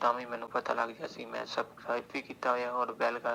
ਤਾਂ ਵੀ ਮੈਨੂੰ ਪਤਾ ਲੱਗ ਜਾ ਸੀ। ਮੈਂ ਸਬਸਕ੍ਰਾਈਬ ਵੀ ਕੀਤਾ ਹੋਇਆ ਔਰ ਬੈਲ ਦਾ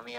ਨਵੀਂ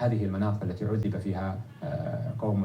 هذه المناطق التي عذب فيها قوم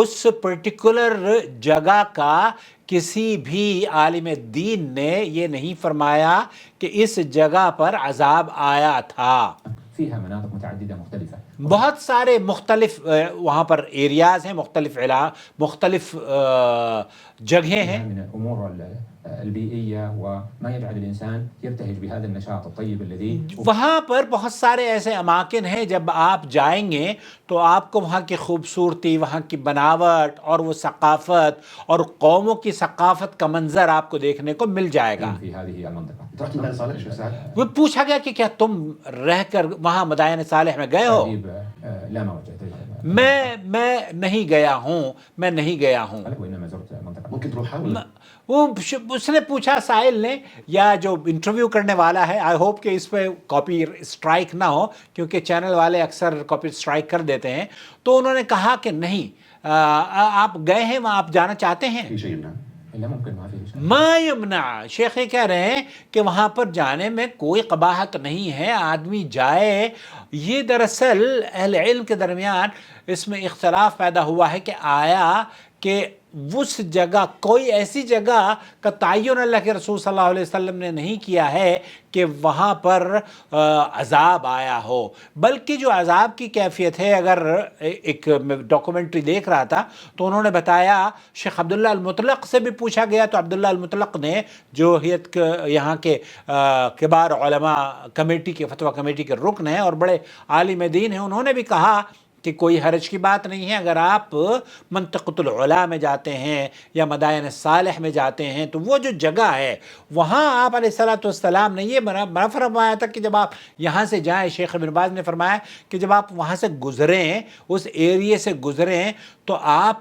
اس پرٹیکولر جگہ کا کسی بھی عالم دین نے یہ نہیں فرمایا کہ اس جگہ پر عذاب آیا تھا۔ فيها مناطق متعددة مختلفة. بہت سارے مختلف وہاں پر ایریاز ہیں، مختلف جگہیں ہیں۔ من الأمور البيئية وما يجعل الإنسان يبتهج بهذا النشاط الطيب الذي وہاں پر بہت سارے ایسے اماکن ہیں، جب آپ جائیں گے تو آپ کو وہاں کی خوبصورتی، وہاں کی بناوٹ اور وہ ثقافت اور قوموں کی ثقافت کا منظر آپ کو دیکھنے کو مل جائے گا۔ في هذه المنطقة. رحت مدائن صالح شيخ سعد؟ وہ پوچھا گیا کہ کیا تم رہ کر وہاں مدائن صالح میں گئے ہو؟ لا ما وجدت. میں نہیں گیا ہوں، میں نہیں گیا ہوں۔ وإنما زرت منطقة. ممكن تروح حاول. وہ اس نے پوچھا، سائل نے یا جو انٹرویو کرنے والا ہے، آئی ہوپ کہ اس پہ کاپی اسٹرائک نہ ہو، کیونکہ چینل والے اکثر کاپی اسٹرائک کر دیتے ہیں، تو انہوں نے کہا کہ نہیں، آپ گئے ہیں وہاں، آپ جانا چاہتے ہیں؟ في شيء يمنع؟ لا ممكن ما في شيء. ما یمنع، شیخ کہہ رہے ہیں کہ وہاں پر جانے میں کوئی قباحت نہیں ہے، آدمی جائے۔ یہ دراصل اہل علم کے درمیان اس میں اختلاف پیدا ہوا ہے کہ آیا کہ اس جگہ کوئی ایسی جگہ کا تعین اللہ کے رسول صلی اللہ علیہ وسلم نے نہیں کیا ہے کہ وہاں پر عذاب آیا ہو، بلکہ جو عذاب کی کیفیت ہے، اگر ایک ڈاکومنٹری دیکھ رہا تھا تو انہوں نے بتایا، شیخ عبداللہ المطلق سے بھی پوچھا گیا تو عبداللہ المطلق نے، جو یہاں کے کبار علماء کمیٹی کے فتویٰ کمیٹی کے رکن ہیں اور بڑے عالم دین ہیں، انہوں نے بھی کہا کہ کوئی حرج کی بات نہیں ہے اگر آپ منطقۃ العلا میں جاتے ہیں یا مدائن صالح میں جاتے ہیں، تو وہ جو جگہ ہے وہاں آپ علیہ السلام نے یہ بڑا فرمایا تھا کہ جب آپ یہاں سے جائیں، شیخ ابن باز نے فرمایا کہ جب آپ وہاں سے گزریں، اس ایریے سے گزریں، تو آپ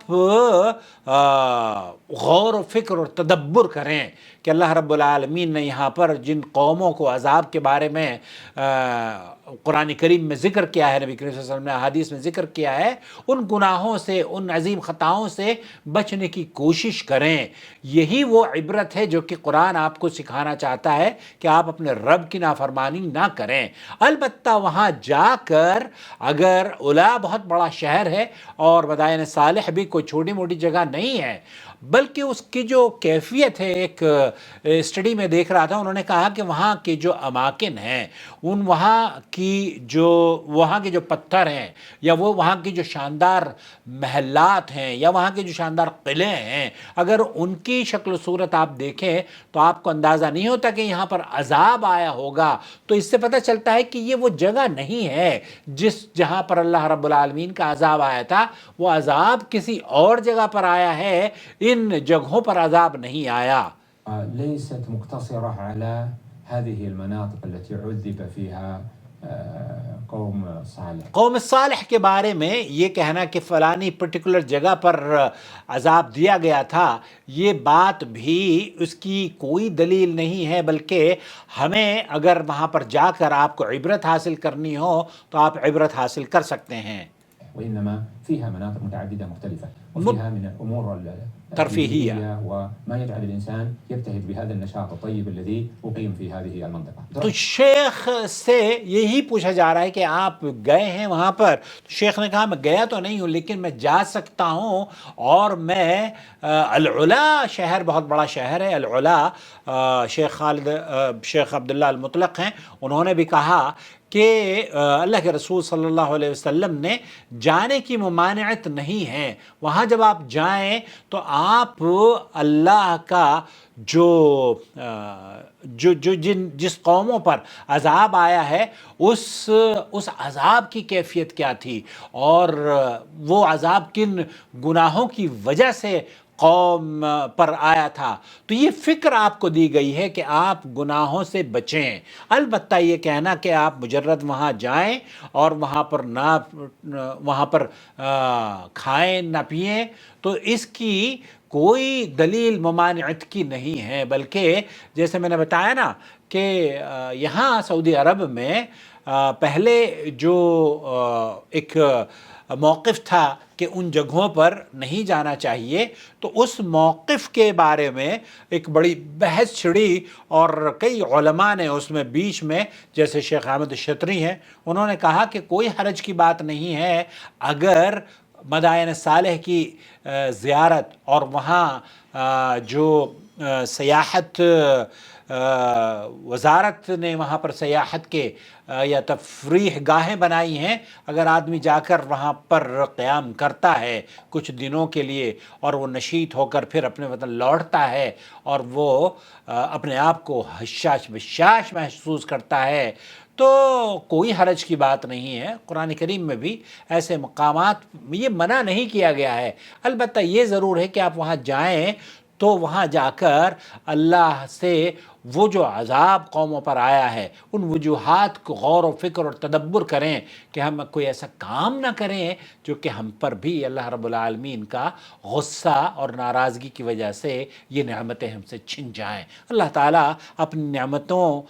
غور و فکر اور تدبر کریں کہ اللہ رب العالمین نے یہاں پر جن قوموں کو عذاب کے بارے میں قرآن کریم میں ذکر کیا ہے، نبی کریم صلی اللہ علیہ وسلم نے احادیث میں ذکر کیا ہے، ان گناہوں سے، ان عظیم خطاؤں سے بچنے کی کوشش کریں۔ یہی وہ عبرت ہے جو کہ قرآن آپ کو سکھانا چاہتا ہے کہ آپ اپنے رب کی نافرمانی نہ کریں۔ البتہ وہاں جا کر اگر علا بہت بڑا شہر ہے اور مدائن صالح بھی کوئی چھوٹی موٹی جگہ نہیں ہے، بلکہ اس کی جو کیفیت ہے، ایک اسٹڈی میں دیکھ رہا تھا، انہوں نے کہا کہ وہاں کے جو اماکن ہیں، وہاں کے جو پتھر ہیں، یا وہاں کی جو شاندار محلات ہیں، یا وہاں کے جو شاندار قلعے ہیں، اگر ان کی شکل و صورت آپ دیکھیں تو آپ کو اندازہ نہیں ہوتا کہ یہاں پر عذاب آیا ہوگا۔ تو اس سے پتہ چلتا ہے کہ یہ وہ جگہ نہیں ہے جہاں پر اللہ رب العالمین کا عذاب آیا تھا، وہ عذاب کسی اور جگہ پر آیا ہے، ان جگہوں پر عذاب نہیں آیا۔ ليست مقتصرة على هذه المناطق التي عذب فيها قوم صالح. قوم صالح کے بارے میں یہ کہنا کہ فلانی پرٹیکولر جگہ پر عذاب دیا گیا تھا، یہ بات بھی اس کی کوئی دلیل نہیں ہے، بلکہ ہمیں اگر وہاں پر جا کر آپ کو عبرت حاصل کرنی ہو تو آپ عبرت حاصل کر سکتے ہیں۔ وإنما فيها مناطق متعددة مختلفة وفيها من الأمور ترفيهية وما يجعل الإنسان يبتهج بهذا النشاط الطيب الذي أقيم في هذه المنطقة. تو شیخ سے یہی پوچھا جا رہا ہے کہ آپ گئے ہیں وہاں پر؟ تو شیخ نے کہا میں گیا تو نہیں ہوں، لیکن میں جا سکتا ہوں، اور میں العلا شہر بہت بڑا شہر ہے، العلا شیخ عبداللہ المطلق ہیں، انہوں نے بھی کہا کہ اللہ کے رسول صلی اللہ علیہ وسلم نے جانے کی ممانعت نہیں ہے، وہاں جب آپ جائیں تو آپ اللہ کا جس قوموں پر عذاب آیا ہے اس عذاب کی کیفیت کیا تھی، اور وہ عذاب کن گناہوں کی وجہ سے قوم پر آیا تھا، تو یہ فکر آپ کو دی گئی ہے کہ آپ گناہوں سے بچیں۔ البتہ یہ کہنا کہ آپ مجرد وہاں جائیں اور وہاں پر کھائیں نہ پئیں، تو اس کی کوئی دلیل ممانعت کی نہیں ہے، بلکہ جیسے میں نے بتایا نا کہ یہاں سعودی عرب میں پہلے جو ایک موقف تھا کہ ان جگہوں پر نہیں جانا چاہیے، تو اس موقف کے بارے میں ایک بڑی بحث چھڑی، اور کئی علماء نے اس میں بیچ میں، جیسے شیخ احمد شتری ہیں، انہوں نے کہا کہ کوئی حرج کی بات نہیں ہے اگر مدائن صالح کی زیارت اور وہاں جو سیاحت وزارت نے وہاں پر سیاحت کے یا تفریح گاہیں بنائی ہیں، اگر آدمی جا کر وہاں پر قیام کرتا ہے کچھ دنوں کے لیے اور وہ نشیط ہو کر پھر اپنے وطن لوٹتا ہے اور وہ اپنے آپ کو حشاش بشاش محسوس کرتا ہے تو کوئی حرج کی بات نہیں ہے۔ قرآن کریم میں بھی ایسے مقامات یہ منع نہیں کیا گیا ہے، البتہ یہ ضرور ہے کہ آپ وہاں جائیں تو وہاں جا کر اللہ سے وہ جو عذاب قوموں پر آیا ہے ان وجوہات کو غور و فکر اور تدبر کریں کہ ہم کوئی ایسا کام نہ کریں جو کہ ہم پر بھی اللہ رب العالمین کا غصہ اور ناراضگی کی وجہ سے یہ نعمتیں ہم سے چھن جائیں۔ اللہ تعالیٰ اپنی نعمتوں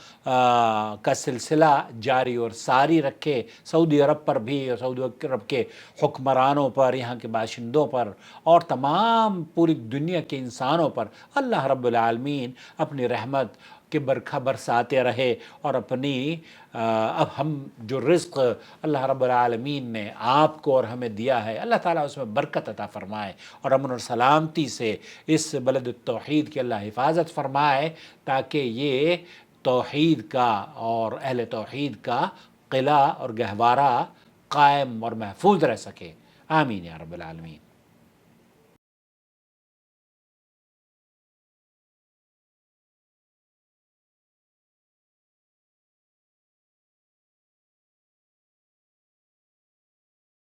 کا سلسلہ جاری اور ساری رکھے، سعودی عرب پر بھی اور سعودی عرب کے حکمرانوں پر، یہاں کے باشندوں پر اور تمام پوری دنیا کے انسانوں پر اللہ رب العالمین اپنی رحمت کے برکھا برساتے رہے اور اپنی اب ہم جو رزق اللہ رب العالمین نے آپ کو اور ہمیں دیا ہے اللہ تعالیٰ اس میں برکت عطا فرمائے اور امن اور سلامتی سے اس بلد التوحید کی اللہ حفاظت فرمائے تاکہ یہ توحید کا اور اہل توحید کا قلعہ اور گہوارہ قائم اور محفوظ رہ سکے۔ آمین یا رب العالمین۔